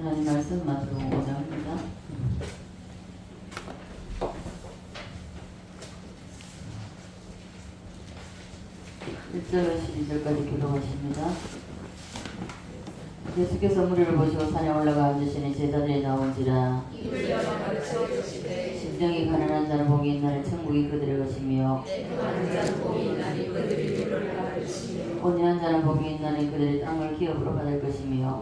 하나님 말씀 마지막 오고자 합니다. 1절로 12절까지 기록하십니다. 예수께서 무리를 보시고 산에 올라가 앉으시니 제자들이 나온지라. 심령이 가난한 자는 복이 있나니 천국이 그들의 것이며 온유한 자는 복이 있나니 그들이 땅을 기업으로 받을 것이며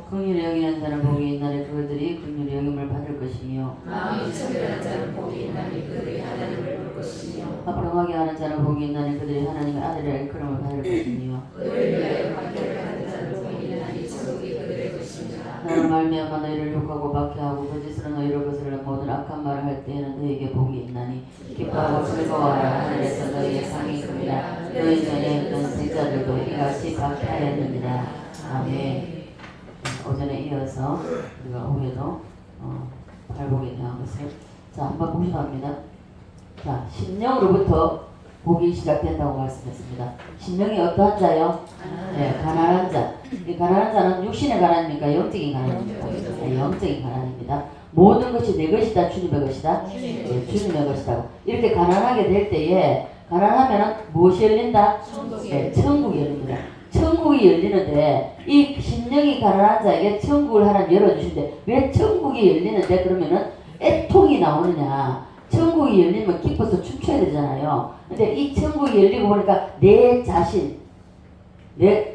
긍휼히 여기는 자는 복이 있나니 그들이 긍휼히 여김을 받을 것이며 화평하게 하는 자는 복이 있나니 그들이 하나님의 아들의 일컬음을 받을 것이며 나는 말미암아 너희를 욕하고 박해하고 거짓으로 너희를 거스르는 모든 악한 말을 할 때에는 너희에게 복이 있나니 기뻐하고 즐거워하라. 하늘에서 너희의 상이 큽니다. 너희 전에 있던 생자들도 이같이 박해하였느니라. 아멘. 오전에 이어서 우리가 오후에도 발복에 대한 것을 한번 보시면 합니다. 심령으로부터 복이 시작된다고 말씀했습니다. 심령이 어떠한 자요? 네, 가난한 자. 이 가난한 자는 육신의 가난입니까? 영적인 가난입니까? 네, 영적인 가난입니다. 모든 것이 내 것이다, 주님의 것이다. 네, 주님의 것이다. 이렇게 가난하게 될 때에 가난하면은 무엇이 열린다? 네, 천국이 열립니다. 천국이 열리는데 이 심령이 가난한 자에게 천국을 하나님 열어주신대. 왜 천국이 열리는데 그러면은 애통이 나오느냐? 천국이 열리면 기뻐서 춤춰야 되잖아요. 근데 이 천국이 열리고 보니까 내 자신,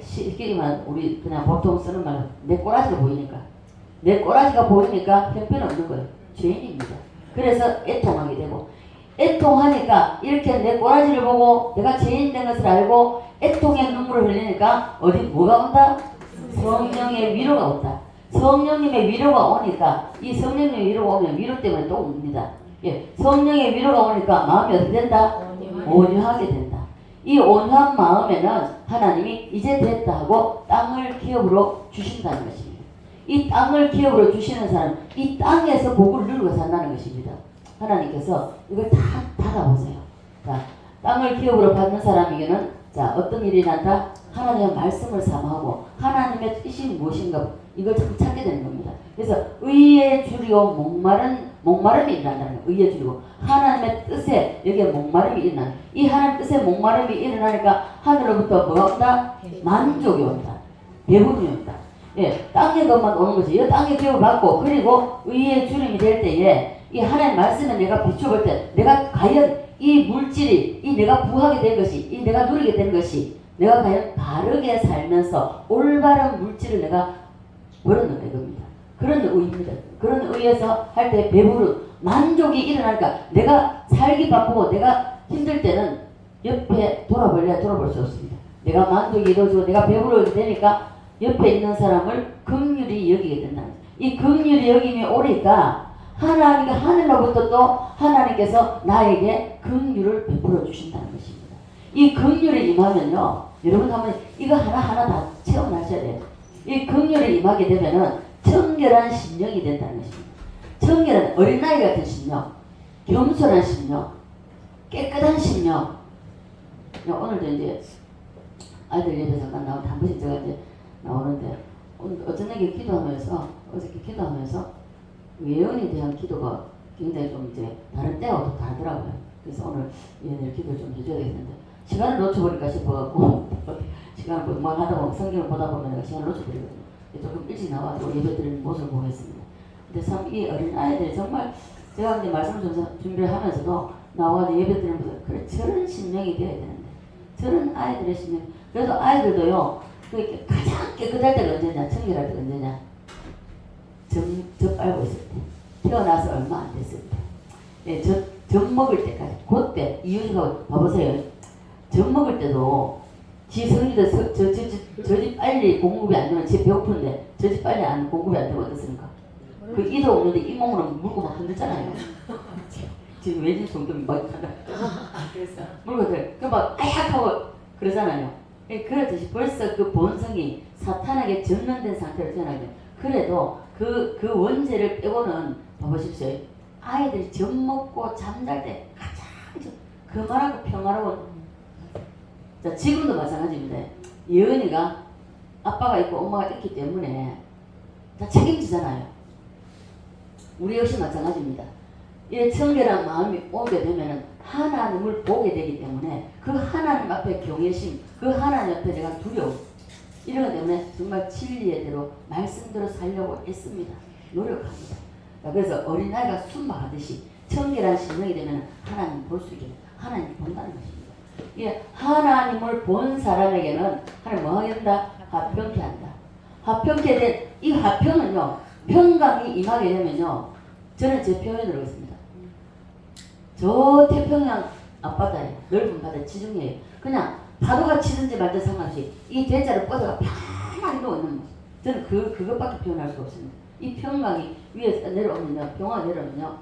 실끼리만 우리 그냥 보통 쓰는 말로 내 꼬라지가 보이니까, 내 꼬라지가 보이니까 형편없는 거예요. 죄인입니다. 그래서 애통하게 되고, 애통하니까 이렇게 내 꼬라지를 보고 내가 죄인 된 것을 알고 애통의 눈물을 흘리니까 어디 뭐가 온다? 성령의 위로가 온다. 성령님의 위로가 오니까 이 성령님의 위로가 오면 위로 때문에 또 옵니다. 예, 성령의 위로가 오니까 마음이 어떻게 된다? 온유하게 된다. 이 온유한 마음에는 하나님이 이제 됐다 하고 땅을 기업으로 주신다는 것입니다. 이 땅을 기업으로 주시는 사람, 이 땅에서 복을 누리고 산다는 것입니다. 하나님께서 이걸 다 받아보세요. 자, 땅을 기업으로 받는 사람에게는 어떤 일이 난다? 하나님의 말씀을 사모하고 하나님의 뜻이 무엇인가 이걸 참 찾게 되는 겁니다. 그래서 의에 줄이고 목마름이 일어난다는 거예요. 의에 줄이고 하나님의 뜻에 여기에 목마름이 일어나는, 이 하나님 뜻에 목마름이 일어나니까 하늘로부터 뭐가 온다? 만족이 온다. 배분이 온다. 예, 땅의 것만 오는 거지. 이 땅의 기업을 받고 그리고 의에 줄임이 될 때에 이 하나님 말씀에 내가 비춰볼 때 내가 과연 이 물질이, 이 내가 부하게 된 것이, 이 내가 누리게 된 것이 내가 과연 바르게 살면서 올바른 물질을 내가 벌었는데 겁니다. 그런 의입니다. 그런 의에서 할 때 배부른 만족이 일어나니까 내가 살기 바쁘고 내가 힘들 때는 옆에 돌아볼 수 없습니다. 내가 만족이 이루어지고 내가 배부르게 되니까 옆에 있는 사람을 긍휼히 여기게 된다. 이 긍휼히 여김이 오니까 하나님과 하늘로부터 또 하나님께서 나에게 긍휼을 베풀어 주신다는 것입니다. 이 긍휼이 임하면요, 여러분 한번 이거 하나하나 다 체험하셔야 돼요. 이 긍휼이 임하게 되면은 청결한 심령이 된다는 것입니다. 청결한 어린아이 같은 심령, 겸손한 심령, 깨끗한 심령. 오늘도 이제 아이들 예배 잠깐 나오는데 한 번씩 제가 이제 나오는데 오늘 어저께 기도하면서 어저께 기도하면서 예언에 대한 기도가 굉장히 좀 이제 다른 때하고 또 다르더라고요. 그래서 오늘 얘네들 기도를 좀 해줘야 되겠는데 시간을 놓쳐버릴까 싶어갖고 시간을 뭐 하다 보면 성경을 보다 보면 내가 시간을 놓쳐버리거든요. 조금 일찍 나와서 예배 드리는 모습을 보겠습니다. 근데 참 이 어린 아이들이 정말 제가 이제 말씀 준비를 하면서도 나와서 예배 드리는 모습, 그래 저런 심령이 되어야 되는데 저런 아이들의 심령. 그래서 아이들도요 그렇게 가장 깨끗할 때가 언제냐, 청결할 때가 언제냐, 젖 빨고 있을 때, 태어나서 얼마 안 됐을 때, 예, 젖 먹을 때까지, 그때 이유가 봐보세요. 젖 먹을 때도 지 성질도 젖이 빨리 공급이 안 되면 지 배고픈데 젖이 빨리 안 공급이 안 되면 어떻습니까? 그 이도 없는데 잇몸으로 물고 막 흔들잖아요. 지금 왠지 something 막 한다. 그래서 물고 막 아약 하고 그러잖아요. 그렇듯이 벌써 그 본성이 사탄에게 전면된 상태로 태어나게. 그래도 그 원죄를 빼고는 봐보십시오. 아이들이 젖 먹고 잠잘 때 가장 그만하고 평화로운. 자, 지금도 마찬가지입니다. 예은이가 아빠가 있고 엄마가 있기 때문에 다 책임지잖아요. 우리 역시 마찬가지입니다. 이 청결한 마음이 오게 되면 하나님을 보게 되기 때문에 그 하나님 앞에 경외심, 그 하나님 앞에 내가 두려움, 이런 것 때문에 정말 진리의 대로 말씀대로 살려고 애씁니다. 노력합니다. 그래서 어린아이가 순박하듯이 청결한 심령이 되면 하나님 볼 수 있게 하나님 본다는 것입니다. 예, 하나님을 본 사람에게는 하나님 뭐 하겠다? 화평케 한다. 화평케 된 이 화평은요, 평강이 임하게 되면요, 저는 제 표현으로 했습니다. 저 태평양 앞바다에 넓은 바다 지중해에 그냥 파도가 치든지 말든 상관없이 이 대자를 뻗어가 편하게 놓는 모습. 저는 그것밖에 표현할 수 없습니다. 이 평강이 위에서 내려오면요, 평화가 내려오면요,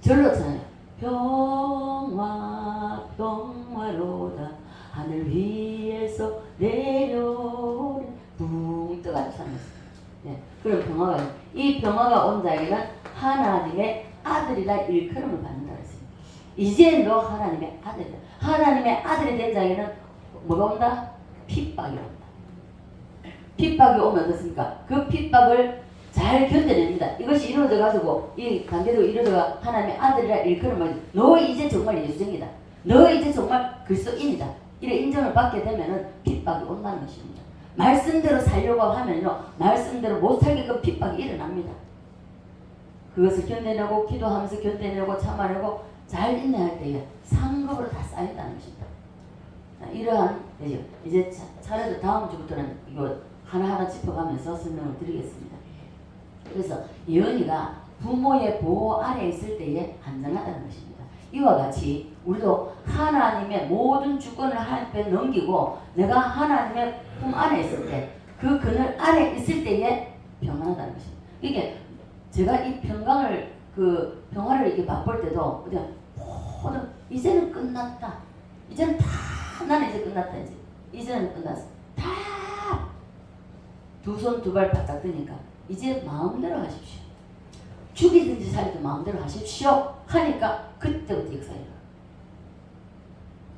절로 잖아요. 평화 평화로다 하늘 위에서 내려오는 붕 떠가지고 사는 것입니다. 네, 그런 평화가, 이 평화가 온 자에게는 하나님의 아들이라 일컬음을 받는다 했습니다. 이제 너 하나님의 아들이다. 하나님의 아들이 된 자에게는 뭐가 온다? 핍박이 온다. 핍박이 오면 어떻습니까? 그 핍박을 잘 견뎌냅니다. 이것이 이루어져 가지고 이 관계도 이루어져가 하나님의 아들이라 일컬음을, 너 이제 정말 예수쟁이다. 너 이제 정말 그리스도인이다. 이래 인정을 받게 되면은 핍박이 온다는 것입니다. 말씀대로 살려고 하면요, 말씀대로 못 살게끔 핍박이 일어납니다. 그것을 견뎌내고 기도하면서 견뎌내고 참아내고 잘 인내할 때에 상급으로 다 쌓인다는 것입니다. 이러한 이제 차례도 다음 주부터는 이거 하나하나 짚어가면서 설명을 드리겠습니다. 그래서 예언이가 부모의 보호 아래에 있을 때에 안전하다는 것입니다. 이와 같이 우리도 하나님의 모든 주권을 하나님께 넘기고 내가 하나님의 품 안에 있을 때, 그 그늘 아래 있을 때에 평안하다는 것입니다. 이게 제가 이 평강을, 그 평화를 이렇게 맛볼 때도 그냥 모든 이제는 끝났다. 이제는 다 나는 이제 끝났다. 이제는 끝났어. 다 두 손 두 발 바짝 뜨니까 이제 마음대로 하십시오. 죽이든지 살든 마음대로 하십시오. 하니까 그때부터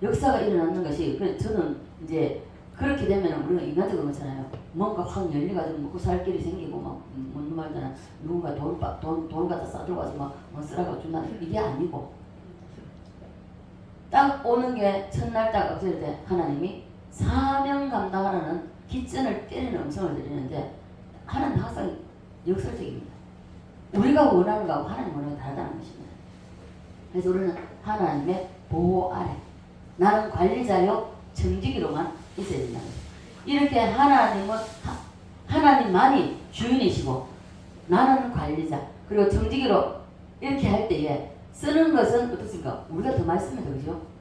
역사가 일어나는 것이, 저는 이제 그렇게 되면 우리가 인간적으로 그렇잖아요. 뭔가 확 열려가지고 먹고 살 길이 생기고 막 뭔 말이잖아. 누군가 돈 갖다 싸들고 와서 막 쓰라고 준다. 이게 아니고 딱 오는 게 첫날 딱 없을 때 하나님이 사명 감당하라는 기전을 때리는 음성을 드리는데, 하나님 항상 역설적입니다. 우리가 원하는 거하고 하나님 원하는 게 다르다는 것입니다. 그래서 우리는 하나님의 보호 아래, 나는 관리자요 정직이로만 있어야 된다는 거죠. 이렇게 하나님만이 주인이시고 나는 관리자 그리고 정직이로 이렇게 할 때에 쓰는 것은 어떻습니까? 우리가 더 많이 씁니다. 그죠?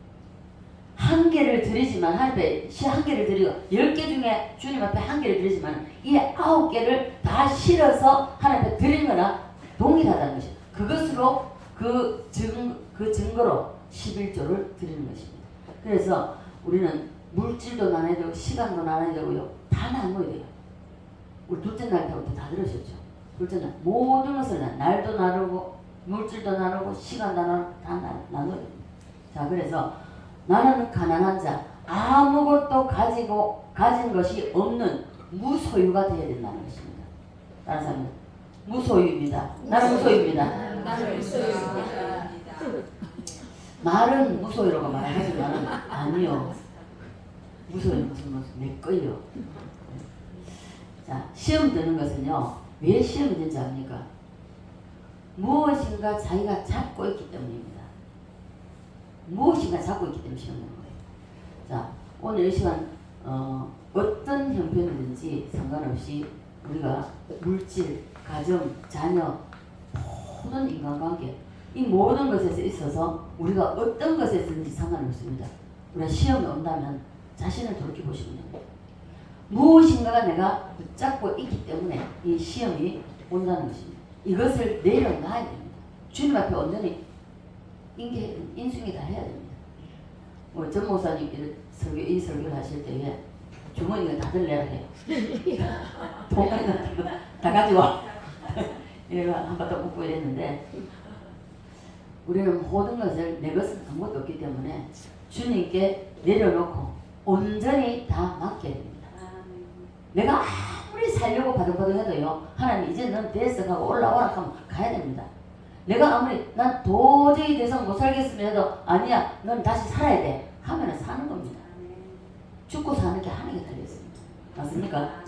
한 개를 드리지만, 하나님 앞에 한 개를 드리고 10개 중에 주님 앞에 한 개를 드리지만 이 9개를 다 실어서 하나님 앞에 드리는 거나 동일하다는 것이죠. 그것으로 그 증거로 11조를 드리는 것입니다. 그래서 우리는 물질도 나눠야 되고 시간도 나눠야 되고요. 다 나눠야 돼요. 우리 둘째 날 때부터 다 들으셨죠? 둘째 날 모든 것을 날도 나누고 물질도 나누고 시간도 나누고 다 나눠야 됩니다. 자, 그래서 나는 가난한 자, 아무것도 가진 것이 없는 무소유가 되어야 된다는 것입니다. 다른 사람은 무소유입니다. 나는 무소유입니다. 나는 무소유입니다. 말은 무소유라고 말하지만 아니요. 무소유는 무슨 내 거예요. 자, 시험 드는 것은요, 왜 시험이 된지 압니까? 무엇인가 자기가 잡고 있기 때문입니다. 무엇인가 잡고 있기 때문에 시험 되는 거예요. 자, 오늘 이 시간 어떤 형편이든지 상관없이 우리가 물질, 가정, 자녀, 모든 인간관계, 이 모든 것에서 있어서 우리가 어떤 것에서든지 상관없습니다. 우리가 시험이 온다면 자신을 돌이켜보시면 됩니다. 무엇인가가 내가 붙잡고 있기 때문에 이 시험이 온다는 것입니다. 이것을 내려놔야 됩니다. 주님 앞에 온전히 인수인계 다 해야 됩니다. 전 목사님 이 설교를 하실 때에 주머니가 다들 내라 해요. 돈을 다 가져와. 이거 한 바탕 묶고 이랬는데, 우리는 모든 것을, 내 것은 아무것도 없기 때문에 주님께 내려놓고 온전히 다 맡겨야 됩니다. 내가 아무리 살려고 바득바득 해도요, 하나님 이제 넌 됐어 하고 올라오라 하면 가야 됩니다. 내가 아무리 난 도저히 돼서 못 살겠으면 해도 아니야 넌 다시 살아야 돼 하면은 사는 겁니다. 죽고 사는 게 하나님께 달려있습니다. 맞습니까?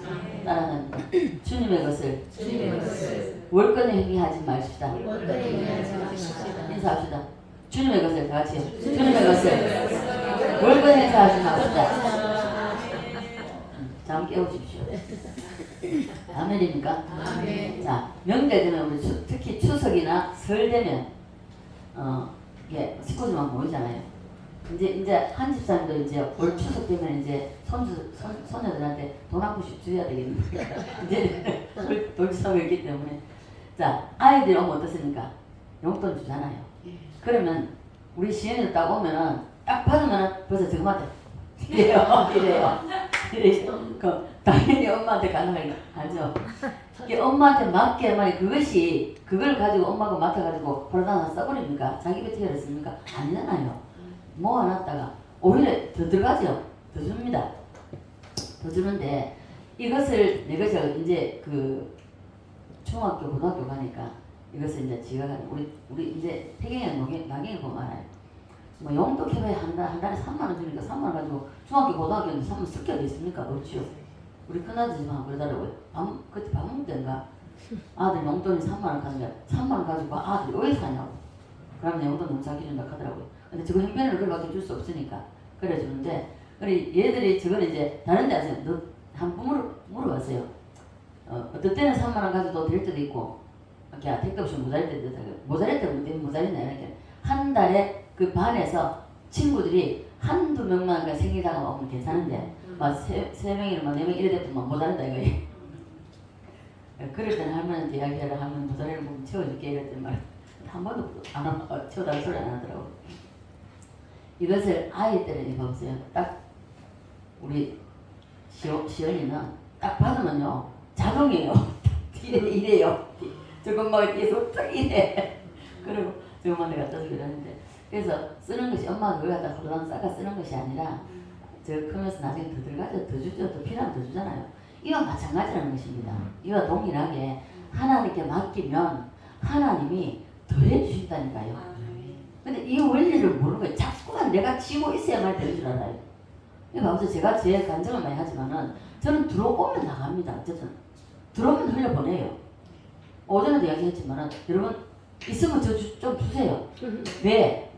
따라하는 주님의 것을 월권에 행위하지 마십시다. 인사합시다. 주님의 것을 다 같이 주님의 것을 월권에 행사하지 마십시다. 잠 깨우십시오. 아멘입니까? 자, 명절 되면 우리 특히 추석이나 설 되면 이게 식구들만 모이잖아요. 이제 한 집사님도 이제 올 추석 되면 이제 손녀들한테 돈 한 푼씩 줘야 되겠는데 이제 돌지사가 있기 때문에 자 아이들이 오면 어떻습니까? 용돈 주잖아요. 그러면 우리 시연이도 딱 오면은 딱 받으면은 벌써 저금한테 이래요. 그 당연히 엄마한테 가능하니까 하죠. 이게 엄마한테 맞게 만약 그걸 가지고 엄마가 맡아가지고 벌어다 써버립니까? 자기 뱉게 그랬습니까? 아니잖아요. 모아놨다가 오히려 더 들어가죠. 더 줍니다. 더 주는데 이것을 내가 이제 그 중학교 고등학교 가니까 이것을 이제 지가 가는 우리 이제 태경이랑 나경이 보면 알아요. 뭐 용돈 캐봐야 한 달에 3만 원 주니까 3만 원 가지고 중학교 고등학교인데 3만 원 쓸 게 있습니까? 없지요. 우리 큰아들 집안 그러더라고요. 그때 밥 먹을 때인가 아들 용돈이 3만 원 가니까 3만 원 가지고 아들이 왜 사냐고. 그러면 용돈 너무 작게 준다 하더라고요. 근데 저거 형편을 그렇게 줄 수 없으니까 그래 주는데 그래 얘들이 저거는 이제 다른 데 하세요. 너 한번 물어봤어요. 어떨 때는 3만 원 가지고 될 때도 있고 이렇게 택도 없이 모자랄 때도 있고 모자랄 때는 왜 모자리냐 이렇게 한 달에 그 반에서 친구들이 한두 명만 생일다가 오면 괜찮은데 막 세 명이나 막 4명 이래 되면 막 모자란다 이거예요. 그럴 때는 할머니한테 이야기하라 하면 모자리를 보면 채워줄게 이랬더니 말 한 번도 안 하고 채워달라는 소리 안 하더라고. 이것을 아이 때는 입어보세요. 딱 우리 시연이는 딱 받으면요 자동이에요. 이래요. 저것만 뒤에서 딱 이래. 그리고 저것만 내가 갖다 주기로 하는데 그래서 쓰는 것이 엄마가 그걸 갖다 고르당 싸가 쓰는 것이 아니라 저 크면서 나중에 더 들어가죠. 더 주죠. 더 필요하면 더 주잖아요. 이와 마찬가지라는 것입니다. 이와 동일하게 하나님께 맡기면 하나님이 더해 주신다니까요. 근데 이 원리를 모르는 거예요. 자꾸만 내가 쥐고 있어야만 되는 줄 알아요. 그러니까 제가 제 간증을 많이 하지만은 저는 들어오면 나갑니다. 어쨌든 들어오면 흘려보내요. 오전에도 이야기했지만은 여러분 있으면 저 좀 주세요. 왜?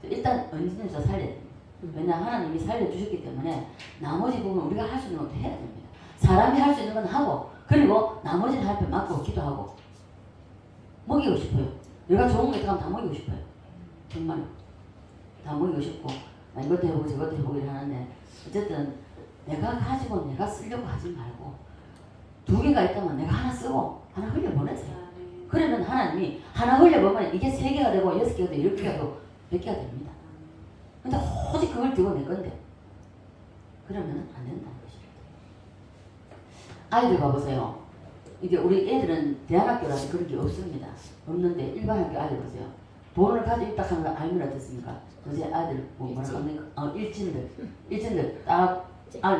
일단 언제든지 저 살려야 됩니다. 왜냐 하나님이 살려주셨기 때문에 나머지 부분 우리가 할 수 있는 것도 해야 됩니다. 사람이 할 수 있는 건 하고 그리고 나머지는 할 때 맡고 기도하고 먹이고 싶어요. 내가 좋은 거 있다면 다 먹이고 싶어요. 정말 다 먹이고 싶고 이것도 해보고 저것도 해보고 이러는데 어쨌든 내가 가지고 내가 쓰려고 하지 말고 2개가 있다면 내가 하나 쓰고 하나 흘려보내세요. 그러면 하나님이 하나 흘려보면 이게 3개가 되고 6개가 되고 10개가 되고 100개가 됩니다. 근데 오직 그걸 들고 낼 건데 그러면 안 된다는 것입니다. 아이들 봐보세요. 이제 우리 애들은 대안학교라서 그런 게 없습니다. 없는데 일반 학교 아이들 보세요. 돈을 가지고 있다 하는 걸 알면 어떻습니까? 요새 아이들 뭐라 합니까? 일진들 딱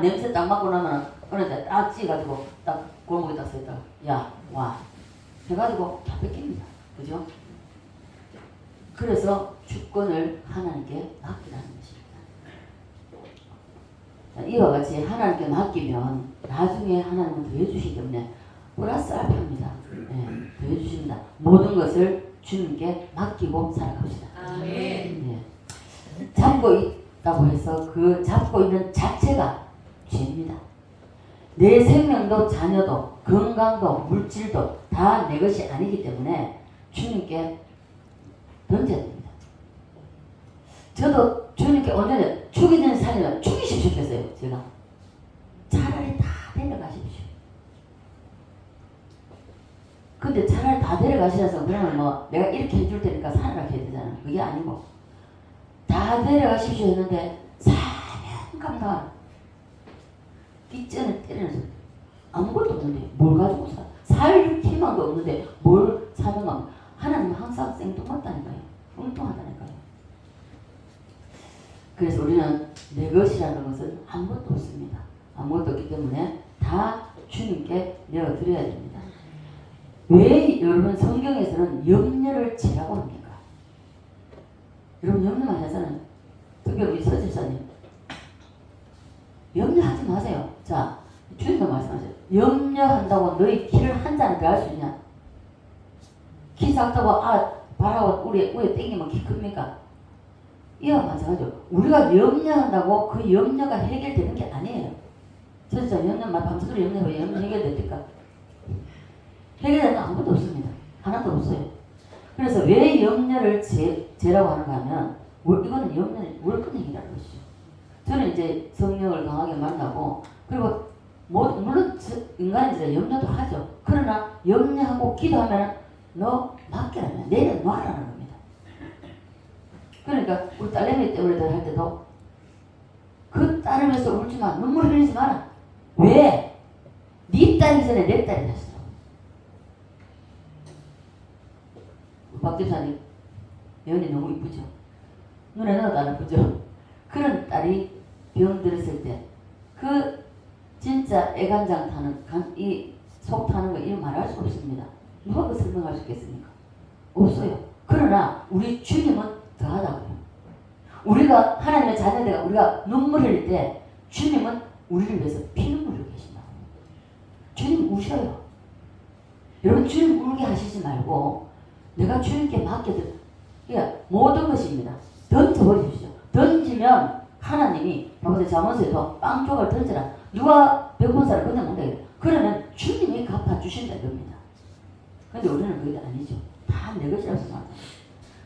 냄새 딱 맡고 나면 어느 때 딱 찌가지고 딱 골목에 딱 서있다가 야 와 해가지고 다 뺏깁니다. 그죠? 그래서 주권을 하나님께 맡기라는 것입니다. 이와 같이 하나님께 맡기면 나중에 하나님은 더해주시기 때문에 플러스 알파입니다. 네, 더해주십니다. 모든 것을 주님께 맡기고 살아갑시다. 아멘. 네. 잡고 있다고 해서 그 잡고 있는 자체가 죄입니다. 내 생명도 자녀도 건강도 물질도 다 내 것이 아니기 때문에 주님께 던져야 됩니다. 저도 주님께 언제나 죽이는 살리는 죽이십시오 했어요. 제가 차라리 다 데려가십시오. 근데 차라리 다 데려가시라서 그러면 뭐 내가 이렇게 해줄 테니까 살아라 해야 되잖아. 그게 아니고 다 데려가십시오 했는데 사면 감당한 뒷전을 때리면서 아무것도 없는데 뭘 가지고 살 희망도 없는데 뭘 사명하면 하나님은 항상 생뚱맞다니까요. 엉뚱하다니까요. 그래서 우리는 내 것이라는 것은 아무것도 없습니다. 아무것도 없기 때문에 때문에 다 주님께 내어드려야 됩니다. 왜 여러분 성경에서는 염려를 죄라고 합니까? 여러분 염려만 해서는 특별히 우리 서집사님 염려하지 마세요. 자, 주님도 말씀하세요. 염려한다고 너희 키를 한 잔을 더 할 수 있냐? 키 작다고 바라고 우리 땡기면 키 큽니까? 이와 마찬가지죠. 우리가 염려한다고 그 염려가 해결되는 게 아니에요. 진짜 염려만 밤새도록 염려하고 염려 해결됩니까? 해결되는 건 아무것도 없습니다. 하나도 없어요. 그래서 왜 염려를 죄라고 하는가 하면 이거는 염려의 월권행위라는 것이죠. 저는 이제 성령을 강하게 만나고 그리고 물론 인간이 이제 염려도 하죠. 그러나 염려하고 기도하면 너 맡기라면 내려놔라는 겁니다. 그러니까 우리 딸내미 때문에 할 때도 그 딸을 위해서 울지마, 눈물 흘리지 마라. 왜? 네 딸이 전에 내 딸이 됐어. 박 집사님 여운이 너무 이쁘죠? 눈에 넣어도 안 이쁘죠? 그런 딸이 병들었을 때 그 진짜 애간장 타는 이 속 타는 거 이런 말할 수 없습니다. 누가 그 설명할 수 있겠습니까? 없어요. 그러나 우리 주님은 더하다고요. 우리가 하나님의 자녀들과 우리가 눈물 흘릴 때 주님은 우리를 위해서 피눈물 흘리고 계신다고. 주님 우셔요. 여러분 주님 울게 하시지 말고 내가 주님께 맡겨드 모든 것입니다. 던져버리십시오. 던지면 하나님이 바보들 잠언서에도 빵 조각을 던져라. 누가 배고픈 사람 건져 먹는다 그래. 그러면 주님이 갚아주신다 이겁니다. 근데 우리는 그게 아니죠. 다 내 것이라고 생각합니다.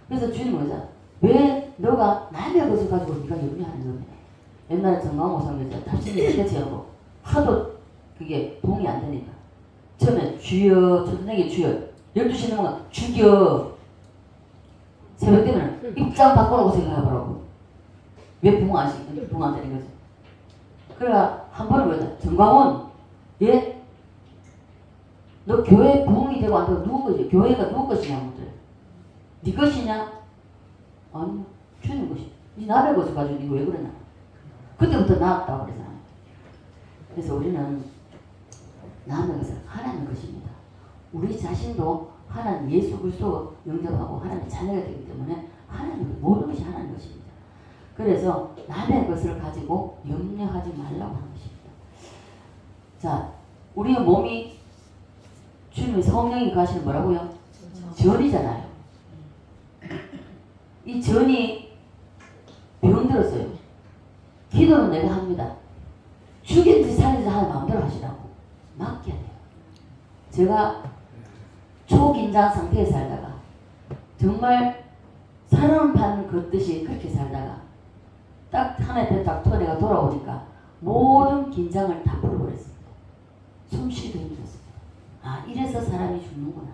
그래서 주님은 그러자 왜 너가 남의 것을 가지고 네가 염려하는 겁니다. 옛날에 정강호상에서 답신이 대체하고 하도 그게 도움이 안 되니까 처음에 주여 초저녁에 주여 12시 넘어가 죽여 새벽 되면 입장 바꾸라고 생각해보라고. 왜 붕어 안 되는 거지? 그래가 한 번은 그러자 정광훈 예? 너 교회 부흥이 되고 안 되고 누구 것이야? 교회가 누구 것이냐 아무튼 네 것이냐? 아니 주님 것이 네 남의 것을 가지고 네가 왜 그러냐? 그때부터 나았다고 그러잖아요. 그래서 우리는 남의 것은 하나님의 것입니다. 우리 자신도 하나님 예수 그리스도 영접하고 하나님의 자녀가 되기 때문에 하나님 모든 것이 하나님의 것입니다. 그래서 남의 것을 가지고 염려하지 말라고 하는 것입니다. 자, 우리의 몸이 주님의 성령이 가시는 뭐라고요? 전이잖아요. 이 전이 병들었어요. 기도는 내가 합니다. 죽인지 살인지 하는 마음대로 하시라고. 맡겨야 돼요. 제가 초긴장 상태에 살다가 정말 사람 반 걷듯이 그렇게 살다가 딱 하나의 딱 토내가 돌아오니까 모든 긴장을 다 풀어버렸습니다. 숨쉬기도 힘들었습니다. 아 이래서 사람이 죽는구나.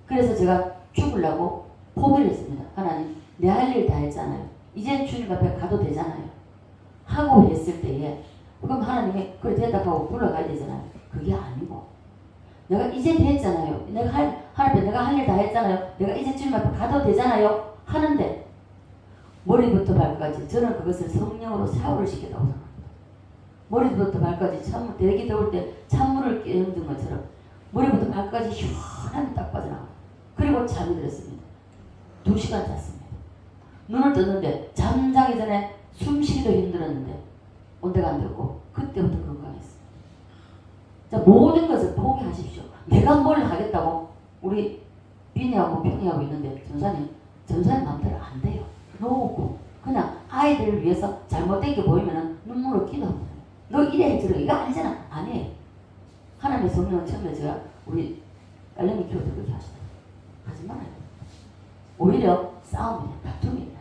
그래서 제가 죽으려고 포기를 했습니다. 하나님 내 할 일 다 했잖아요. 이제 주님 앞에 가도 되잖아요. 하고 했을 때에 그럼 하나님이 그래 대답하고 불러가야 되잖아요. 그게 아니고 내가 이제 됐잖아요. 하나님 내가 할 일 다 했잖아요. 내가 이제 주님 앞에 가도 되잖아요. 하는데 머리부터 발까지 저는 그것을 성령으로 샤워를 시켰다고 생각합니다. 머리부터 발까지 찬물 대기 더울 때 찬물을 끼얹은 것처럼 머리부터 발까지 시원하게 딱 빠져나가요. 그리고 잠이 들었습니다. 2시간 잤습니다. 눈을 떴는데 잠자기 전에 숨쉬기도 힘들었는데 온데가 안 됐고 그때부터 건강했어요. 자, 모든 것을 포기하십시오. 내가 뭘 하겠다고 우리 빈이하고 평이하고 있는데 전사님 마음대로 안 돼요. 놓고 그냥 아이들을 위해서 잘못된 게 보이면 눈물로 기도합니다. 너 이래 저래 이거 아니잖아. 아니에요. 하나님의 성령은 처음에 제가 우리 딸내미 키울 때 그렇게 하시더라고요. 하지 말아요. 오히려 싸움이에요. 다툼이에요.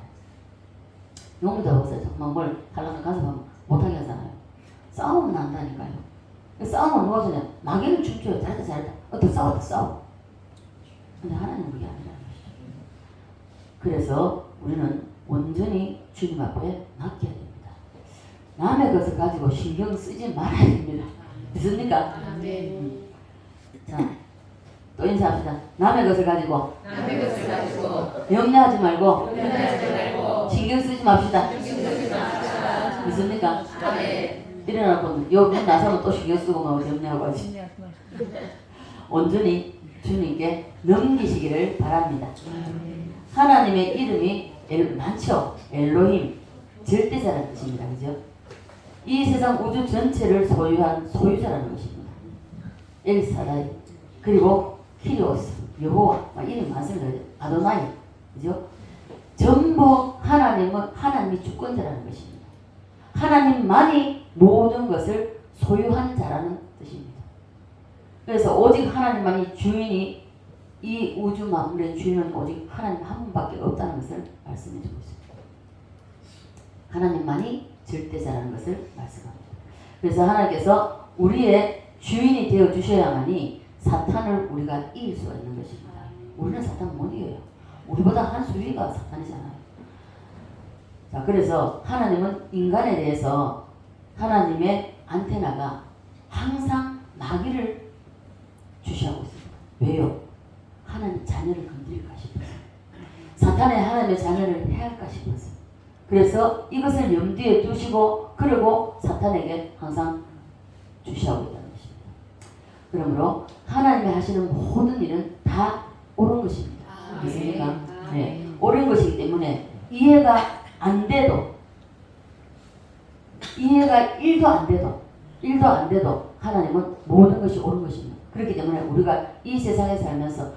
용기도 없어요. 정말 뭘 하려면 가서 못하게 하잖아요. 싸움은 난다니까요. 싸움은 누가 하냐? 마귀는 춤춰요. 잘했다. 어떻게 싸워. 근데 하나님은 그게 아니라는 것이죠. 그래서 우리는 온전히 주님 앞에 맡겨야 됩니다. 남의 것을 가지고 신경 쓰지 말아야 됩니다. 됐습니까? 자, 또 인사합시다. 남의 것을 가지고 염려하지 말고 신경 쓰지 맙시다. 됐습니까? 일어나고 여기 나서면 또 신경 쓰고 막 염려하고 하지. 온전히 주님께 넘기시기를 바랍니다. 하나님의 이름이 많죠. 엘로힘, 절대자라는 뜻입니다. 그죠? 이 세상 우주 전체를 소유한 소유자라는 것입니다. 엘사다이, 그리고 키리오스, 여호와, 이름 많습니다. 아도나이, 그죠? 전부 하나님이 주권자라는 것입니다. 하나님만이 모든 것을 소유한 자라는 뜻입니다. 그래서 오직 하나님만이 주인이, 이 우주 만물의 주인은 오직 하나님 한 분밖에 없다는 것을 말씀해 주고 있습니다. 하나님만이 절대자라는 것을 말씀합니다. 그래서 하나님께서 우리의 주인이 되어 주셔야만이 사탄을 우리가 이길 수가 있는 것입니다. 우리는 사탄을 못 이겨요. 우리보다 한 수위가 사탄이잖아요. 자, 그래서 하나님은 인간에 대해서 하나님의 안테나가 항상 마귀를 주시하고 있습니다. 왜요? 하나님 자녀를 건드릴까 싶어서. 사탄의 하나님의 자녀를 해할까 싶어서. 그래서 이것을 염두에 두시고 그리고 사탄에게 항상 주시하고 있다는 것입니다. 그러므로 하나님이 하시는 모든 일은 다 옳은 것입니다. 믿습니까? 네, 옳은 것이기 때문에 이해가 안 돼도 1도 안 돼도 하나님은 모든 것이 옳은 것입니다. 그렇기 때문에 우리가 이 세상에 살면서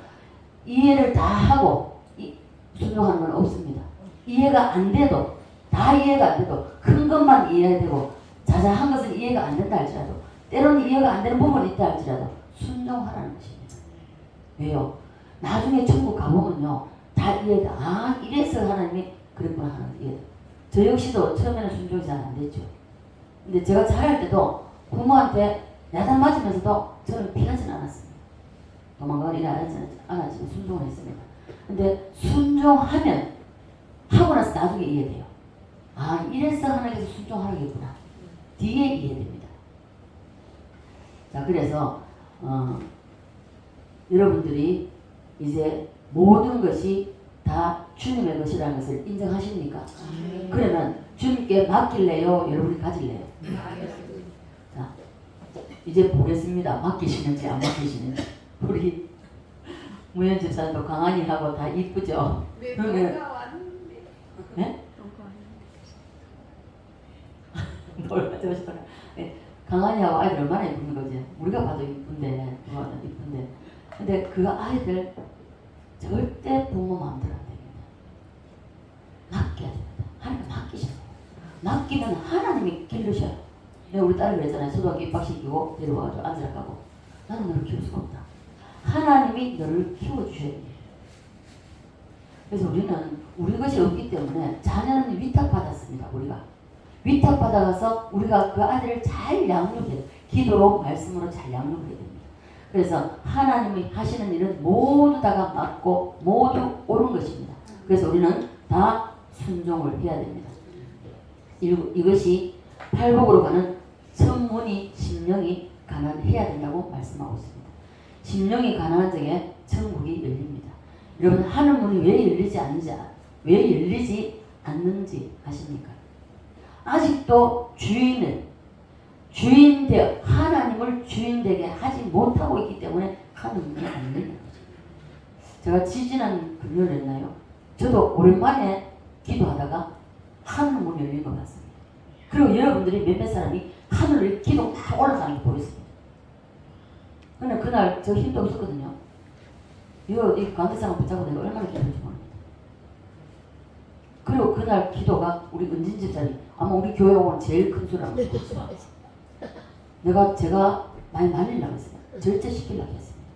이해를 다 하고 순종하는 건 없습니다. 이해가 안 돼도 큰 것만 이해되고 자세한 것은 이해가 안 된다 할지라도 때로는 이해가 안 되는 부분이 있다 할지라도 순종하라는 것입니다. 왜요? 나중에 천국 가보면요 다 이해가 이래서 하나님이 그랬구나 하는 이해. 저 역시도 처음에는 순종이 잘 안 됐죠. 근데 제가 자랄 때도 부모한테 야단 맞으면서도 저는 피하지는 않았습니다. 도망가거나 이러지 않았지만 순종을 했습니다. 근데 순종하면 하고 나서 나중에 이해돼요. 이래서 하나님께서 순종하라겠구나. 뒤에 이해됩니다. 자, 그래서 여러분들이 이제 모든 것이 다 주님의 것이라는 것을 인정하십니까? 그러면 주님께 맡길래요? 여러분이 가질래요? 자, 이제 보겠습니다. 맡기시는지 안 맡기시는지. 우리 무현 집사님도 강한이하고 다 이쁘죠? 그러면 네? 뭘 가져오시더라. 네. 강한이하고 아이들 얼마나 이쁜 거지? 우리가 봐도 이쁜데, 이쁜데. 근데 그 아이들 절대 부모 마음대로 안 됩니다. 맡겨야 됩니다. 하나님 맡기셔야 돼요. 맡기면 하나님이 기르셔요. 내가 우리 딸을 그랬잖아요. 초등학교 입학시키고 데려와가지고 앉으라고. 나는 너를 키울 수가 없다. 하나님이 너를 키워주셔야 돼요. 그래서 우리는 우리 것이 없기 때문에 자녀는 위탁받았습니다. 우리가. 위탁받아가서 우리가 그 아들을 잘 양육해야 돼요. 기도로 말씀으로 잘 양육해야 됩니다. 그래서 하나님이 하시는 일은 모두 다가 맞고 모두 옳은 것입니다. 그래서 우리는 다 순종을 해야 됩니다. 이것이 팔복으로 가는 천문이 심령이 가난해야 된다고 말씀하고 있습니다. 심령이 가난한 적에 천국이 열립니다. 여러분 하늘 문이 왜 열리지 않는지 아십니까? 아직도 하나님을 주인 되게 하지 못하고 있기 때문에 하늘 문이 안 열리는 거죠. 제가 지지난 금요일에 했나요? 저도 오랜만에 기도하다가 하늘 문이 열린 것 같습니다. 그리고 여러분들이 몇몇 사람이 하늘을 기도 막 올라가는 게 보였습니다. 근데 그날 저 힘도 없었거든요. 이 가운데상을 붙잡고 내가 얼마나 기도했는지 모릅니다. 그리고 그날 기도가 우리 은진 집사님 아마 우리 교회 오늘 제일 큰 소리라고 했어요. 제가 많이 말리려고 했어요. 절제시키려고 했습니다.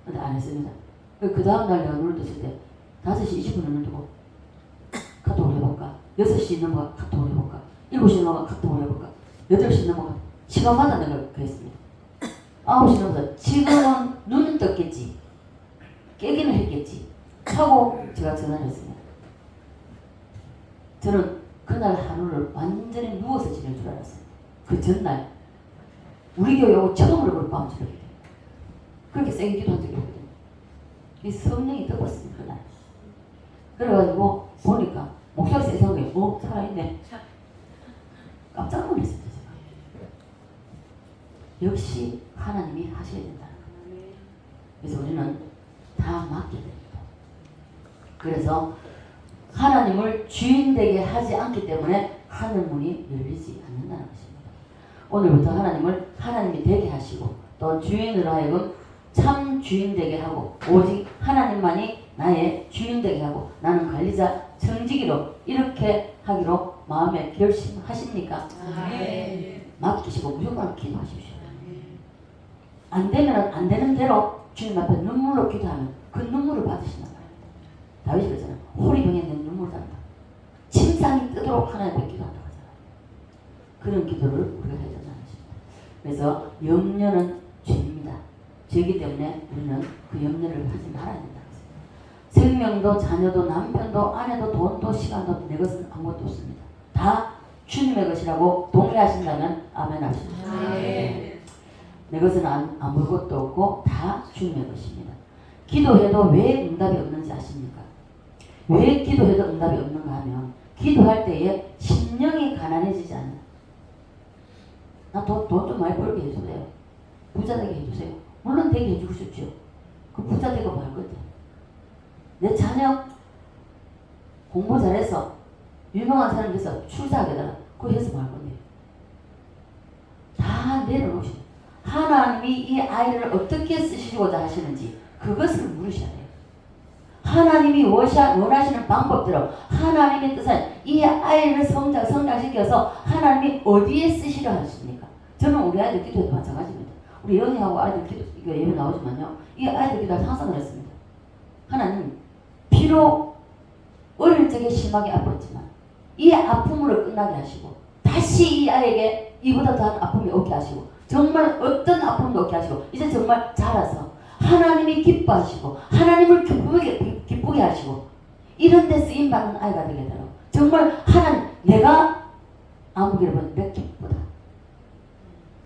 근데 안 했습니다. 그 다음날 내가 눈을 떴을 때 5시 20분에 눈을 뜨고 카톡을 해볼까? 6시 넘어가 카톡을 해볼까? 7시 넘어가 카톡을 해볼까? 8시 넘어가 시간마다 내가 그랬습니다. 9시 넘어서 지금은 눈은 떴겠지. 깨기는 했겠지. 하고 제가 전화를 했습니다. 저는 그날 하루를 완전히 누워서 지낼 줄 알았어요. 그 전날 우리 교회 오고 처음으로 그걸 밤 저녁에 그렇게 세게 기도한 적이 없거든요. 이 성령이 떴었습니다. 그날. 그래가지고 보니까 목소리 세상에 살아있네. 깜짝 놀랐습니다. 제가. 역시 하나님이 하셔야 된다. 그래서 우리는 다 맡게 됩니다. 그래서 하나님을 주인 되게 하지 않기 때문에 하늘 문이 열리지 않는다는 것입니다. 오늘부터 하나님을 하나님이 되게 하시고 또 주인으로 하여금 참 주인 되게 하고 오직 하나님만이 나의 주인 되게 하고 나는 관리자 청지기로 이렇게 하기로 마음에 결심하십니까? 맡기시고 무조건 기도하십시오. 안 되면 안 되는 대로 주님 앞에 눈물로 기도하면 그 눈물을 받으신단 말이에요. 다윗이 그러잖아요. 호리병에 내 눈물 난다. 침상이 뜨도록 하나님 앞에 기도한다고 하잖아요. 그런 기도를 우리가 해야 된다는 것입니다. 그래서 염려는 죄입니다. 죄이기 때문에 우리는 그 염려를 하지 말아야 된다는 것입니다. 생명도 자녀도 남편도 아내도 돈도 시간도 내 것은 아무것도 없습니다. 다 주님의 것이라고 동의하신다면 아멘 하십시오. 내 것은 아무것도 없고 다 주님의 것입니다. 기도해도 왜 응답이 없는지 아십니까? 왜 기도해도 응답이 없는가 하면 기도할 때에 심령이 가난해지지 않아요. 나 돈 좀 많이 벌게 해주세요. 부자 되게 해주세요. 물론 되게 해주고 싶죠. 그 부자 되고 뭐 할 건데. 내 자녀 공부 잘해서 유명한 사람 돼서 출세하게 되라. 그거 해서 뭐 할 건데. 다 내려놓으시고 하나님이 이 아이를 어떻게 쓰시고자 하시는지 그것을 물으셔야 돼요. 하나님이 원하시는 방법대로 하나님의 뜻은 이 아이를 성장시켜서 하나님이 어디에 쓰시려 하십니까? 저는 우리 아이들 기도에도 마찬가지입니다. 우리 연희하고 아이들 기도 이거 예배 나오지만요. 이 아이들 기도를 항상 그랬습니다. 하나님 비록 어릴 적에 심하게 아팠지만 이 아픔으로 끝나게 하시고 다시 이 아이에게 이보다 더한 아픔이 오게 하시고 정말 어떤 아픔도 오게 하시고 이제 정말 자라서 하나님이 기뻐하시고 하나님을 기쁘게 하시고 이런 데 쓰임받는 아이가 되게 되도록 정말 하나님 내가 아무개를 보면 내 기쁘다.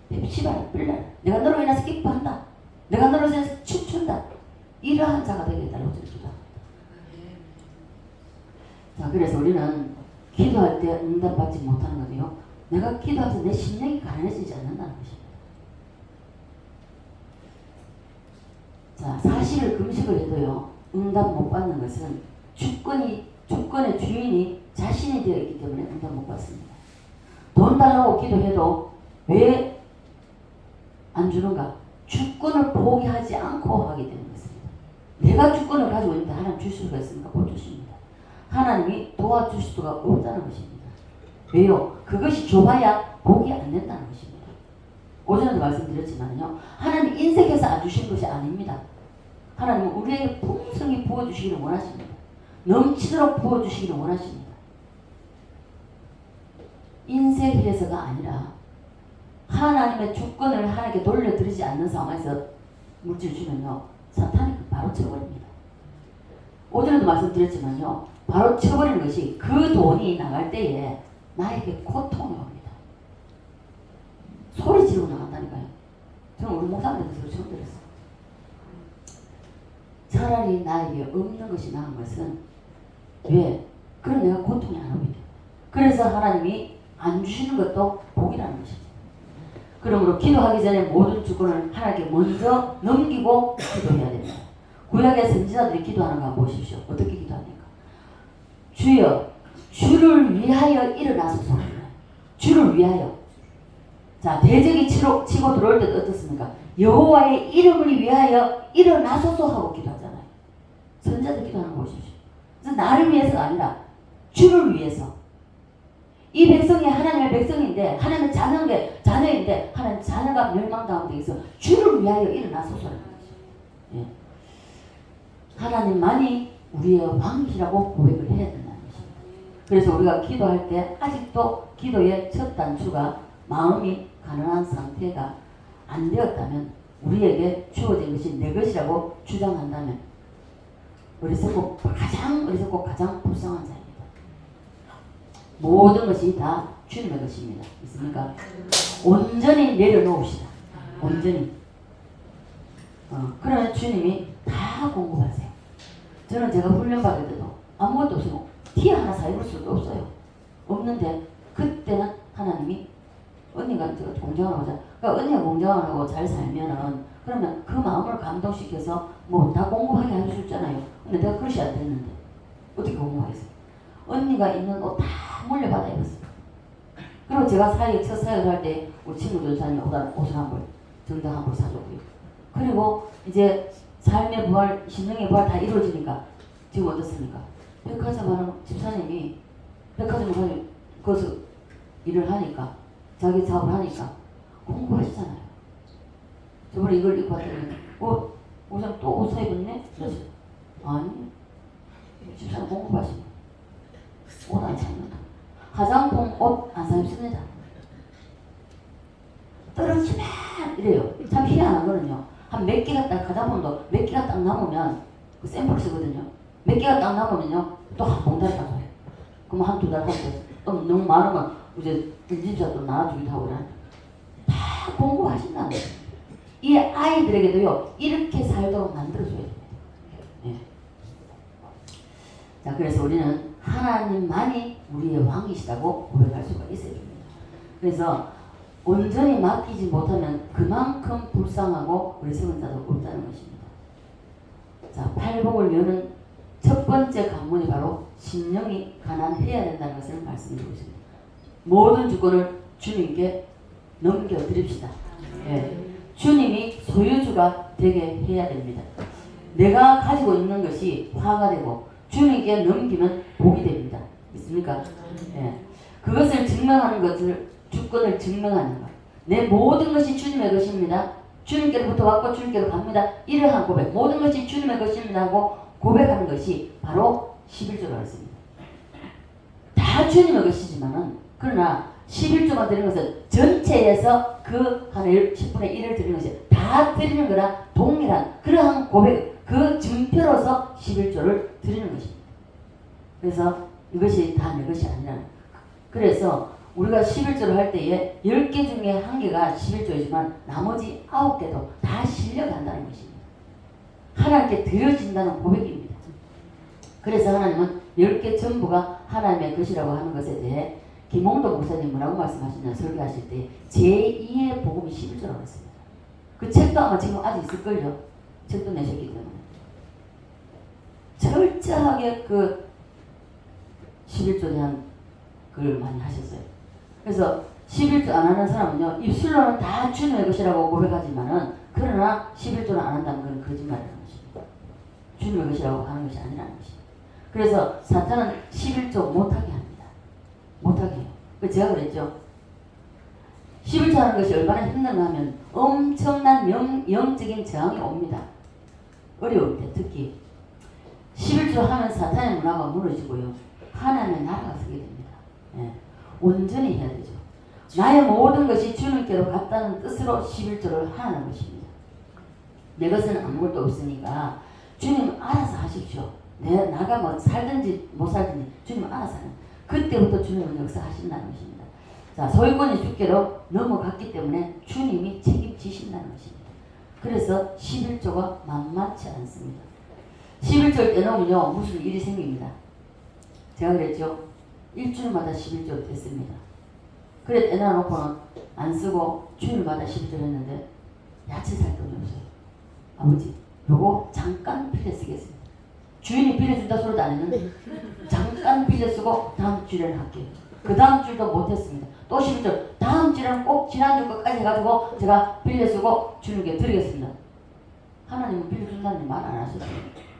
nep시바라 빌라라 내가 너로 인해서 기뻐한다. 내가 너로 인해서 춤춘다. 이러한 자가 되게 되도록 기도합니다. 자, 그래서 우리는 기도할 때 응답받지 못하는 건데요. 내가 기도해서 내 심령이 가난해지지 않는다는 것입니다. 자, 40일 금식을 해도요. 응답 못 받는 것은 주권의 주인이 자신이 되어 있기 때문에 응답 못 받습니다. 돈 달라고 기도해도 왜 안 주는가? 주권을 포기하지 않고 하기 때문이었습니다. 내가 주권을 가지고 있는데 하나님 줄 수가 있습니까? 못 주십니다. 하나님이 도와줄 수가 없다는 것입니다. 왜요? 그것이 좁아야 복이 안 된다는 것입니다. 오전에도 말씀드렸지만요. 하나님 인색해서 안 주신 것이 아닙니다. 하나님은 우리에게 풍성히 부어주시기를 원하십니다. 넘치도록 부어주시기를 원하십니다. 인색해서가 아니라 하나님의 주권을 하나님께 돌려드리지 않는 상황에서 물질 주면요. 사탄이 바로 쳐버립니다. 오전에도 말씀드렸지만요. 바로 쳐버리는 것이 그 돈이 나갈 때에 나에게 고통이 옵니다. 소리 지르고 나간다니까요. 저는 우리 목사님한테 소리 처음 들었어요. 차라리 나에게 없는 것이 나은 것은 왜? 그럼 내가 고통이 안 오게 돼. 그래서 하나님이 안 주시는 것도 복이라는 것입니다. 그러므로 기도하기 전에 모든 주권을 하나님께 먼저 넘기고 기도해야 됩니다. 구약의 선지자들이 기도하는 거 보십시오. 어떻게 기도합니까? 주여 주를 위하여 일어나소서. 주를 위하여. 자, 대적이 치고 들어올 때도 어떻습니까? 여호와의 이름을 위하여 일어나소서 하고 기도하잖아요. 선지자들 기도하는 거 보십시오. 그래서 나를 위해서가 아니라 주를 위해서. 이 백성이 하나님의 백성인데 하나님의 자녀인데 하나님 자녀가 멸망당하고 되어 있어 주를 위하여 일어나소서라는 거죠. 예. 하나님만이 우리의 왕이시라고 고백을 해야 된다는 것입니다. 그래서 우리가 기도할 때 아직도 기도의 첫 단추가 마음이 가난한 상태가 안 되었다면 우리에게 주어진 것이 내 것이라고 주장한다면 가장 어리석고 가장 불쌍한 자입니다. 모든 것이 다 주님의 것입니다. 있습니까? 온전히 내려놓읍시다. 온전히. 그러면 주님이 다 공급하세요. 저는 제가 훈련받을 때도 아무것도 없어요. 티 하나 사입을 수도 없어요. 없는데 그때는 하나님이 언니가 공정을 하자. 그러니까 언니가 공정을 하고 잘 살면은 그러면 그 마음을 감동시켜서 뭐 다 공부하게 할 수 있잖아요. 근데 내가 그릇이 안 됐는데 어떻게 공부하겠어? 언니가 입는 옷 다 물려받아 입었어. 그리고 제가 첫 사역을 할 때 우리 친구 전사님이 옷을 한 벌, 정장 한 벌 사줬고요. 그리고 이제 삶의 부활, 신령의 부활 다 이루어지니까 지금 어떻습니까? 백화점 하는 집사님이 백화점을 가지고 거기서 일을 하니까 자기 사업을 하니까 공부하시잖아요. 저번에 이걸 입고 왔더니 옷을 또 옷 사 입었네? 그래서 아니 집사님 공부하시고 옷 안 삽니다. 화장품 옷 안 사 입습니다. 떨어지면 이래요. 참 희한하거든요. 한 몇 개가 딱 화장품도 몇 개가 딱 남으면 그 샘플 쓰거든요. 몇 개가 딱 남으면요 또 한 봉다리 가져요. 그럼 한 두 달 하고 또 너무 많으면 이제 인집사 또 나눠주기도 하고 그러는데 다 공부하신다는 거예요. 이 아이들에게도요 이렇게 살도록 만들어줘야 됩니다. 네. 자, 그래서 우리는 하나님만이 우리의 왕이시다고 고백할 수가 있어야 됩니다. 그래서 온전히 맡기지 못하면 그만큼 불쌍하고 어리석은 자도 없다는 것입니다. 자, 팔복을 여는 첫 번째 관문이 바로 심령이 가난해야 된다는 것을 말씀드리고 있습니다. 모든 주권을 주님께 넘겨드립시다. 예. 주님이 소유주가 되게 해야 됩니다. 내가 가지고 있는 것이 화가 되고 주님께 넘기면 복이 됩니다. 있습니까? 예. 그것을 증명하는 것을 주권을 증명하는 것. 내 모든 것이 주님의 것입니다. 주님께로부터 왔고 주님께로 갑니다. 이러한 고백. 모든 것이 주님의 것입니다 하고 고백하는 것이 바로 11조라고 했습니다. 다 주님의 것이지만은 그러나 11조가 드리는 것은 전체에서 그 한 10분의 1을 드리는 것이 다 드리는 거나 동일한 그러한 고백, 그 증표로서 11조를 드리는 것입니다. 그래서 이것이 다 내 것이 아니라는 거예요. 그래서 우리가 11조를 할 때에 10개 중에 1개가 11조이지만 나머지 9개도 다 실려간다는 것입니다. 하나님께 드려진다는 고백입니다. 그래서 하나님은 10개 전부가 하나님의 것이라고 하는 것에 대해 김홍도 목사님 뭐라고 말씀하시냐 설교하실 때 제2의 복음이 11조라고 했습니다. 그 책도 아마 지금 아직 있을걸요. 책도 내셨기 때문에 철저하게 그 11조에 대한 글을 많이 하셨어요. 그래서 11조 안 하는 사람은요 입술로는 다 주님의 것이라고 고백하지만은 그러나 11조를 안 한다는 건 거짓말이라는 것입니다. 주님의 것이라고 하는 것이 아니라는 것입니다. 그래서 사탄은 11조 못하게 합니다. 못하게 해요. 제가 그랬죠. 11조 하는 것이 얼마나 힘든가 하면 엄청난 영적인 저항이 옵니다. 어려울 때 특히 11조 하면 사탄의 문화가 무너지고요. 하나님의 나라가 서게 됩니다. 예. 온전히 해야 되죠. 나의 모든 것이 주님께로 갔다는 뜻으로 11조를 하는 것입니다. 내 것은 아무것도 없으니까 주님 알아서 하십시오. 나가 뭐 살든지 못 살든지 주님 알아서 하는. 그때부터 주님은 역사하신다는 것입니다. 자, 소유권이 주께로 넘어갔기 때문에 주님이 책임지신다는 것입니다. 그래서 11조가 만만치 않습니다. 11조를 떼놓으면요 무슨 일이 생깁니다. 제가 그랬죠. 일주일마다 11조 됐습니다. 그래 떼놔놓고는 안 쓰고 주일마다 11조 했는데 야채 살 돈이 없어요. 아버지 요거 잠깐 빌려 쓰겠습니다. 주인이 빌려준다 소리도 안 했는데 잠깐 빌려 쓰고 다음 주일에는 할게요. 그 다음 주일도 못했습니다. 또 11조 다음 주일은 꼭 지난주 것까지 해가지고 제가 빌려 쓰고 주님께 드리겠습니다. 하나님은 빌려준다는 말 안 하셨어요.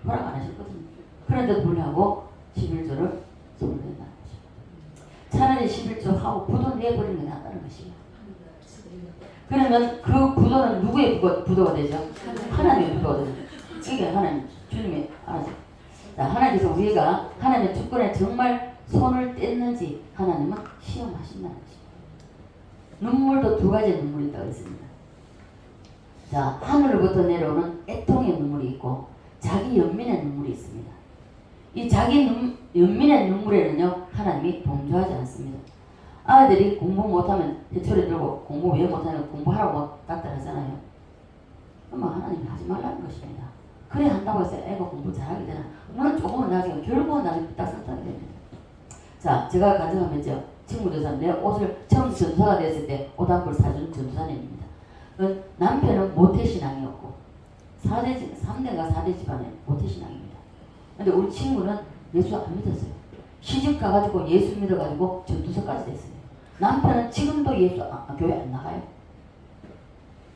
허락 안 하셨거든요. 그런데도 불구하고 11조를 손을 댄다는 것입니다. 차라리 11조 하고 부도 내버리는 게 낫다는 것이에요. 그러면 그 부도는 누구의 부도가 되죠? 하나님의 부도가 되죠. 이게 하나님, 주님의 알아서. 자, 하나님께서 우리가 하나님의 주권에 정말 손을 뗐는지 하나님은 시험하신다는 것입니다. 눈물도 두 가지 눈물이 있다고 했습니다. 자, 하늘로부터 내려오는 애통의 눈물이 있고 자기 연민의 눈물이 있습니다. 이 자기 연민의 눈물에는요 하나님이 동조하지 않습니다. 아이들이 공부 못하면 해초리 들고 공부 왜 못하면 공부하라고 막 닥달하잖아요. 그러면 하나님이 하지 말라는 것입니다. 그래 한다고 해서 애가 공부 잘하게 되나? 물론 조금은 나중에 결국은 나중에 딱 선택하게 됩니다. 자, 제가 가정하면요 친구들사 내 옷을 처음 전도사가 됐을 때 옷 한 벌 사주는 전도사님입니다. 남편은 모태신앙이었고 3대인가 4대 집안의 모태신앙입니다. 근데 우리 친구는 예수 안 믿었어요. 시집 가가지고 예수 믿어가지고 전도사까지 됐어요. 남편은 지금도 교회 안 나가요.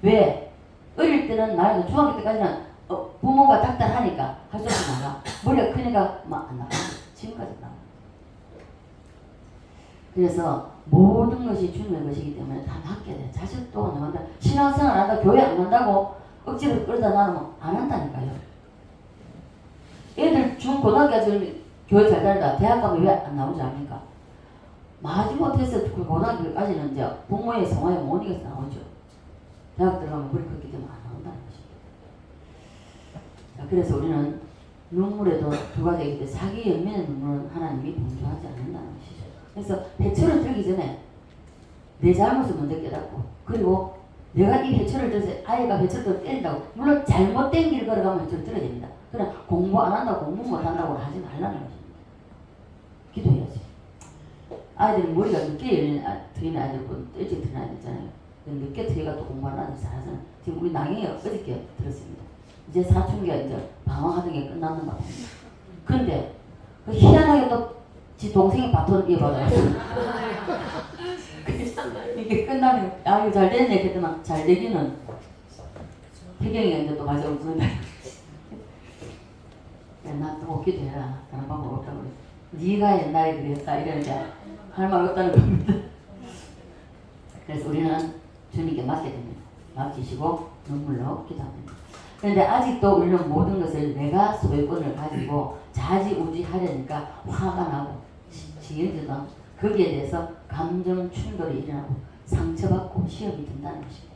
왜? 어릴 때는 말해도 중학교 때까지는 부모가 닥달하니까 할 수 없이 나가. 머리가 크니까 막 안 나가. 지금까지 나가. 그래서 모든 것이 주님의 것이기 때문에 다 맡게 돼. 자식도 안 한다. 신앙생활 안 한다. 교회 안 간다고 억지로 끌다 놔놓으면 안 한다니까요. 애들 중고등학교까지 교회 잘 다니다. 대학 가면 왜 안 나오지 않습니까? 마지못해서 그 고등학교까지는 이제 부모의 성화에 못 이겨서 나오죠. 대학 들어가면 머리 컸기 때문에 안 나온다는 것입니다. 자, 그래서 우리는 눈물에도 두 가지이기 때문에 자기 연민의 눈물은 하나님이 봉조하지 않는다는 것이죠. 그래서 회초를 들기 전에 내 잘못을 먼저 깨닫고, 그리고 내가 이 회초를 들어서 아이가 회초를 때린다고, 물론 잘못된 길 걸어가면 회초를 들어야 됩니다. 그냥 공부 안 한다고 공부 못 한다고 하지 말라는 것입니다. 기도해야지. 아이들이 머리가 늦게 트이는 아이들은 일찍 트는 아이들 있잖아요. 늦게 트이가 또 공부하는 아이들 잘하잖아요. 지금 우리 낭이가 어저께 들었습니다. 이제 사춘기가 이제 방황하던 게 끝났는가 봅니다. 그런데 그 희한하게 또 지 동생이 바톤을 이어받아요. 이게 끝나면 이거 잘 됐네 그랬더만 잘 되기는 태경이가 이제 또 마지막으로 그런다. 나또 기도해라. 다른 방법 없다고 그랬어. 네가 옛날에 그랬다 이러니까 할 말 없다는 겁니다. 그래서 우리는 주님께 맡게 됩니다. 맡기시고 눈물로 기도합니다. 그런데 아직도 우리는 모든 것을 내가 소유권을 가지고 좌지우지하려니까 화가 나고 지혜지도 거기에 대해서 감정 충돌이 일어나고 상처받고 시험이 든다는 것입니다.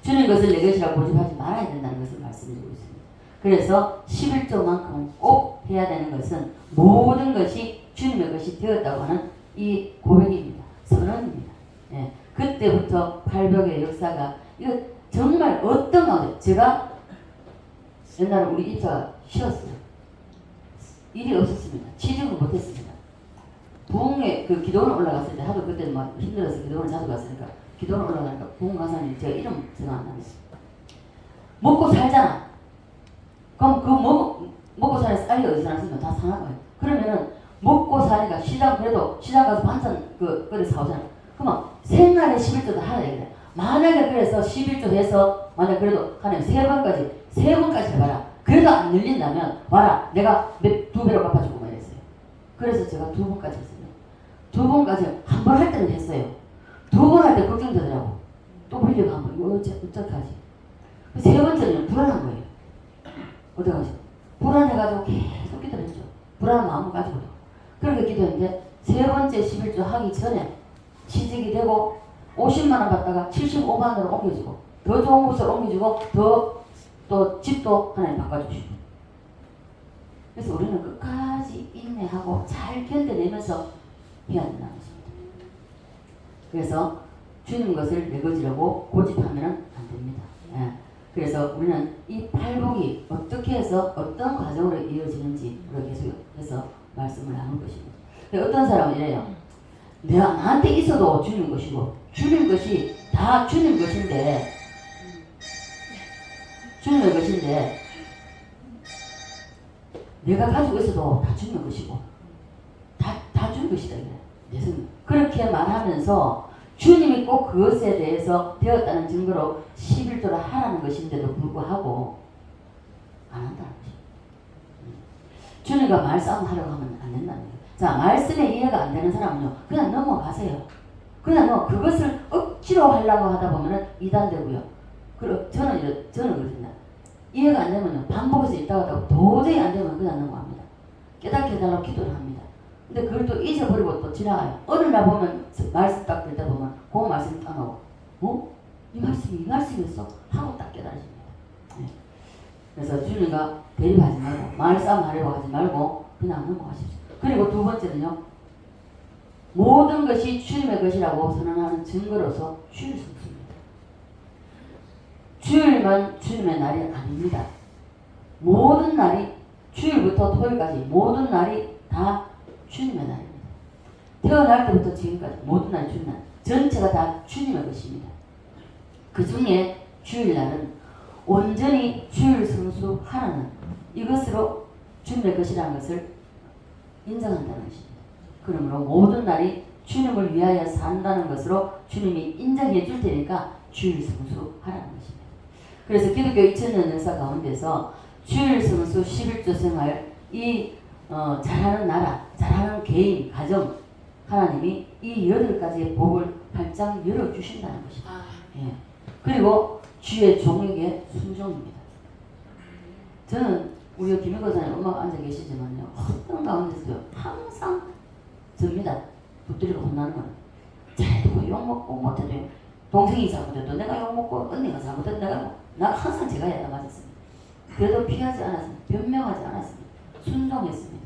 주는 것을 내 것이라고 고집하지 말아야 된다는 것을 말씀드리고 있습니다. 그래서 11조만큼 꼭 해야 되는 것은 모든 것이 주님의 것이 되었다고 하는 이 고백입니다. 선언입니다. 예, 그때부터 팔복의 역사가 이거 정말 어떤 가운데 제가 옛날에 우리 입사가 쉬었어요. 일이 없었습니다. 취직을 못했습니다. 부흥에 그 기도원 올라갔을 때 하도 그때 막 힘들어서 기도원을 자주 갔으니까 기도원 올라가니까 부흥 강사님 제가 이름 생각 안 납니다. 먹고 살잖아. 그럼 그 먹고 사는 쌀이 어디서 났으면 다 사는 거예요. 그러면은 먹고 사니까 시장 그래도 시장 가서 반찬 끓여 사오잖아. 그러면 생활의 11조도 하라 이래. 만약에 그래서 11조 해서 만약 그래도 하나님 세 번까지 해봐라. 그래도 안 늘린다면 와라. 내가 2배로 갚아주고 막 이랬어요. 그래서 제가 2번까지 했어요. 2번까지 한 번 할 때는 했어요. 2번 할 때 걱정되더라고. 또 빌려가 한번 이거 어떡하지. 세 번째는 불안한 거예요. 어떡하지? 불안해가지고 계속 기도했죠. 불안한 마음을 가지고도. 그렇게 기도했는데 세 번째 11조 하기 전에 취직이 되고 50만 원 받다가 75만 원으로 옮겨지고 더 좋은 곳으로 옮겨지고 또 집도 하나님 바꿔주시고. 그래서 우리는 끝까지 인내하고 잘 견뎌내면서 해야 된다는 것입니다. 그래서 주는 것을 내 것이라고 고집하면 안 됩니다. 예. 그래서 우리는 이 팔복이 어떻게 해서 어떤 과정으로 이어지는지 우리가 계속해서 말씀을 나눌 것입니다. 어떤 사람은 이래요. 내가 나한테 있어도 주는 것이고 주는 것이 다 주는 것인데 내가 가지고 있어도 다 주는 것이고 다 주는 것이다. 그렇게 말하면서 주님이 꼭 그것에 대해서 되었다는 증거로 11조를 하라는 것인데도 불구하고 안 한다는 것입니다. 주님과 말싸움 하려고 하면 안 된다는 거예요. 자, 말씀에 이해가 안 되는 사람은요, 그냥 넘어가세요. 그냥 그것을 억지로 하려고 하다 보면은 이단되고요. 그리고 저는 그렇습니다. 이해가 안 되면요, 반복해서 있다가 도저히 안 되면 그냥 넘어갑니다. 깨닫게 해달라고 기도를 합니다. 근데 그걸 또 잊어버리고 또 지나가요. 어느 날 보면 말씀 딱 들다 보면 그 말씀이 딱 나오고 이 말씀이었어? 하고 딱 깨달으십니다. 네. 그래서 주님과 대립하지 말고 말싸움 하려고 하지 말고 그냥 넘어가십시오. 그리고 두 번째는요, 모든 것이 주님의 것이라고 선언하는 증거로서 주일 성수입니다. 주일만 주님의 날이 아닙니다. 모든 날이 주일부터 토요일까지 모든 날이 다 주님의 날입니다. 태어날 때부터 지금까지 모든 날 주일날 전체가 다 주님의 것입니다. 그 중에 주일날은 온전히 주일 성수하라는 이것으로 주님의 것이라는 것을 인정한다는 것입니다. 그러므로 모든 날이 주님을 위하여 산다는 것으로 주님이 인정해 줄 테니까 주일 성수하라는 것입니다. 그래서 기독교 2000년 역사 가운데서 주일 성수 11조 생활 이 잘하는 나라, 잘하는 개인, 가정 하나님이 이 8가지의 복을 활짝 열어주신다는 것입니다. 예. 그리고 주의 종에게 순종입니다. 저는 우리 김영거사님 엄마가 앉아 계시지만요. 어떤 가운데서도 항상 접니다. 붙들리고 혼나는 거는. 잘해도 욕먹고 못해도 동생이 잘못해도 내가 욕먹고 언니가 잘못해도 내가 항상 제가 야단 맞았습니다. 그래도 피하지 않았습니다. 변명하지 않았습니다. 순종했습니다.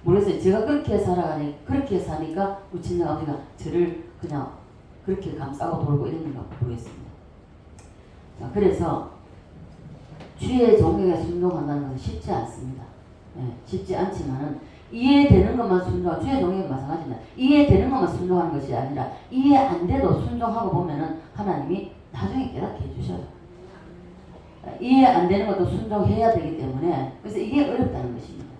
모르겠어요. 제가 그렇게 살아가니 그렇게 사니까 우리 친정 아버지가 저를 그냥 그렇게 감싸고 돌고 이랬는가 모르겠습니다. 자, 그래서 주의 종에게 순종한다는 것은 쉽지 않습니다. 예, 쉽지 않지만은 이해되는 것만 순종, 주의 종에게 마찬가지입니다. 이해되는 것만 순종하는 것이 아니라 이해 안 돼도 순종하고 보면은 하나님이 나중에 깨닫게 해주셔요. 이해 안 되는 것도 순종해야 되기 때문에 그래서 이게 어렵다는 것입니다.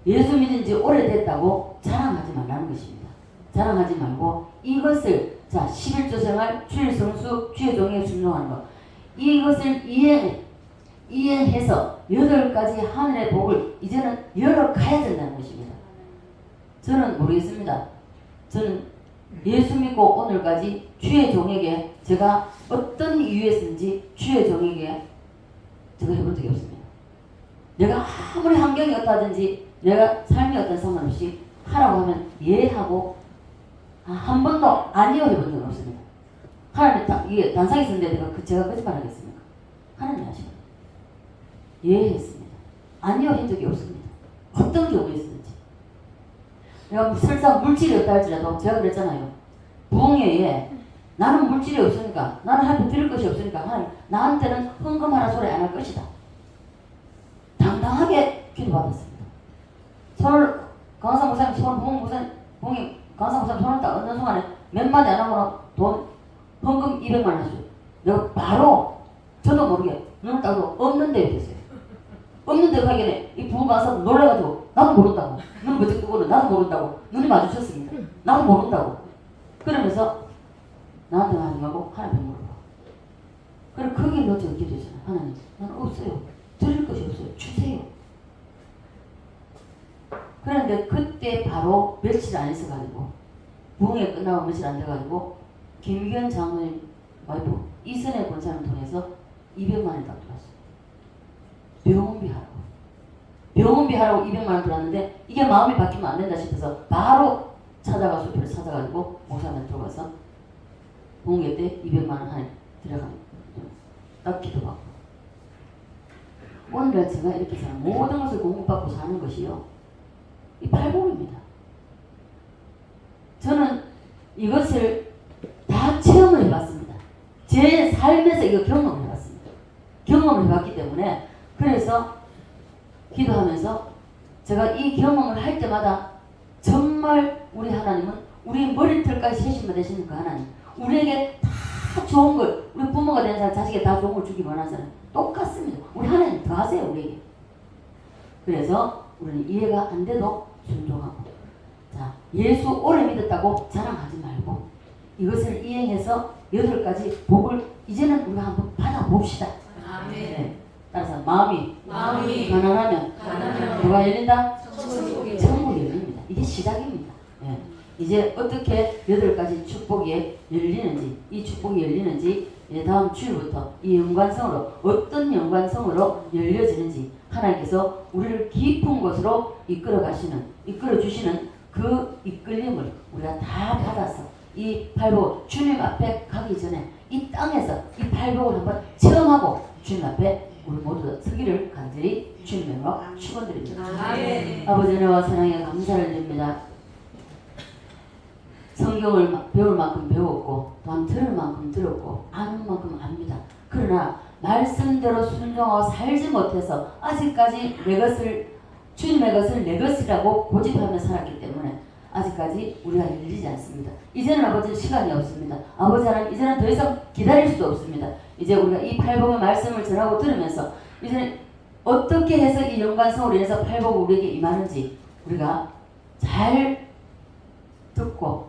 예수 믿은 지 오래됐다고 자랑하지 말라는 것입니다. 자랑하지 말고 이것을 자 11조 생활, 주일 성수, 주의 종에게 순종하는 것 이것을 이해해서 8가지 하늘의 복을 이제는 열어가야 된다는 것입니다. 저는 모르겠습니다. 저는 예수 믿고 오늘까지 주의 종에게 제가 어떤 이유에서인지 주의 종에게 제가 해본 적이 없습니다. 내가 아무리 환경이 어떠하든지 내가 삶이 어떤 상관없이 하라고 하면 예 하고 한 번도 아니요 해본 적은 없습니다. 하나님 이게 단상에 있었는데 제가 거짓말 하겠습니까? 하나님 아시거든요. 예 했습니다. 아니요 한 적이 없습니다. 어떤 경우였는지. 내가 설사 물질이 없다 할지라도 제가 그랬잖아요. 부흥회에 나는 물질이 없으니까 나는 하나님 드릴 것이 없으니까 하나님 나한테는 헌금하라 소리 안 할 것이다. 당당하게 기도받았습니다. 손을 강사 목사님 손 부흥이 강사 목사님 손을 딱 얻는 순간에 몇 마디 안 하고 돈 헌금 200만 원 하죠. 내가 바로 저도 모르게 눈을 따고 없는 데 있겠어요. 없는 데 가게 이 부흥 강사 놀라가지고 나도 모른다고 눈을 번쩍 뜨고는 나도 모른다고 눈이 마주쳤습니다. 나도 모른다고 그러면서 나한테 하지 말고 하나님 물어봐. 그럼 거기에 놓쳐 기도했잖아요. 하나님 나는 없어요. 드릴 것이 없어요. 주세요. 그런데 그때 바로 며칠 안 있어가지고 부흥회 끝나고 며칠 안 돼가지고 김기현 장로님 와이프 이선혜 권사님 통해서 200만 원이 딱 들어왔어요. 병원비 하라고. 병원비 하라고 200만 원 들어왔는데 이게 마음이 바뀌면 안 된다 싶어서 바로 찾아가서 옆에 찾아가지고 목사님 들어가서 부흥회 때 200만 원 하나 들어가면 딱 기도받고 오늘 제가 이렇게 사는 모든 것을 공급받고 사는 것이요 이 팔복입니다. 저는 이것을 다 체험을 해봤습니다. 제 삶에서 이거 경험을 해봤습니다. 경험을 해봤기 때문에 그래서 기도하면서 제가 이 경험을 할 때마다 정말 우리 하나님은 우리 머리털까지 세심만 되시는 그 하나님 우리에게 다 좋은 걸 우리 부모가 된 사람 자식에게 다 좋은 걸 주기 원하잖아요. 똑같습니다. 우리 하나님 더 하세요 우리에게. 그래서 우리는 이해가 안 돼도 순종하고 자 예수 오래 믿었다고 자랑하지 말고 이것을 이행해서 8가지 복을 이제는 우리가 한번 받아봅시다. 아멘. 네. 따라서 마음이 가난하면 가난하면 뭐가 열린다? 천국이 천국이 열립니다. 이게 시작입니다. 네. 이제 어떻게 8가지 축복이 열리는지 이 축복이 열리는지 다음 주일부터 이 연관성으로 어떤 연관성으로 열려지는지 하나님께서 우리를 깊은 곳으로 이끌어 주시는 그 이끌림을 우리가 다 받아서 이 팔복 주님 앞에 가기 전에 이 땅에서 이 팔복을 한번 체험하고 주님 앞에 우리 모두 서기를 간절히 주님으로 축원드립니다. 아버지 은혜와 사랑에 감사를 드립니다. 성경을 배울 만큼 배웠고 또한 들을 만큼 들었고 아는 만큼 압니다. 그러나 말씀대로 순종하고 살지 못해서 아직까지 내 것을 주님의 것을 내 것이라고 고집하며 살았기 때문에 아직까지 우리가 열리지 않습니다. 이제는 아버지는 시간이 없습니다. 아버지 하나님 이제는 더 이상 기다릴 수도 없습니다. 이제 우리가 이 팔복의 말씀을 전하고 들으면서 이제는 어떻게 해서 이 연관성으로 인해서 팔복이 우리에게 임하는지 우리가 잘 듣고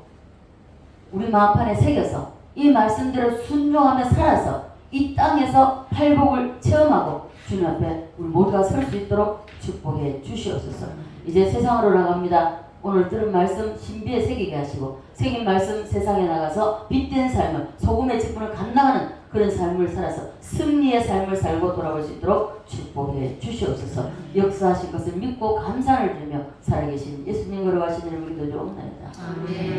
우리 마음판에 새겨서 이 말씀대로 순종하며 살아서 이 땅에서 팔복을 체험하고 주님 앞에 우리 모두가 설 수 있도록 축복해 주시옵소서. 이제 세상으로 나갑니다. 오늘 들은 말씀 신비에 새기게 하시고 새긴 말씀 세상에 나가서 빛된 삶을 소금의 직분을 감당하는 그런 삶을 살아서 승리의 삶을 살고 돌아올 수 있도록 축복해 주시옵소서. 역사하신 것을 믿고 감사를 드리며 살아계신 예수님 걸어가신 이름을 기도드리옵나이다. 아멘.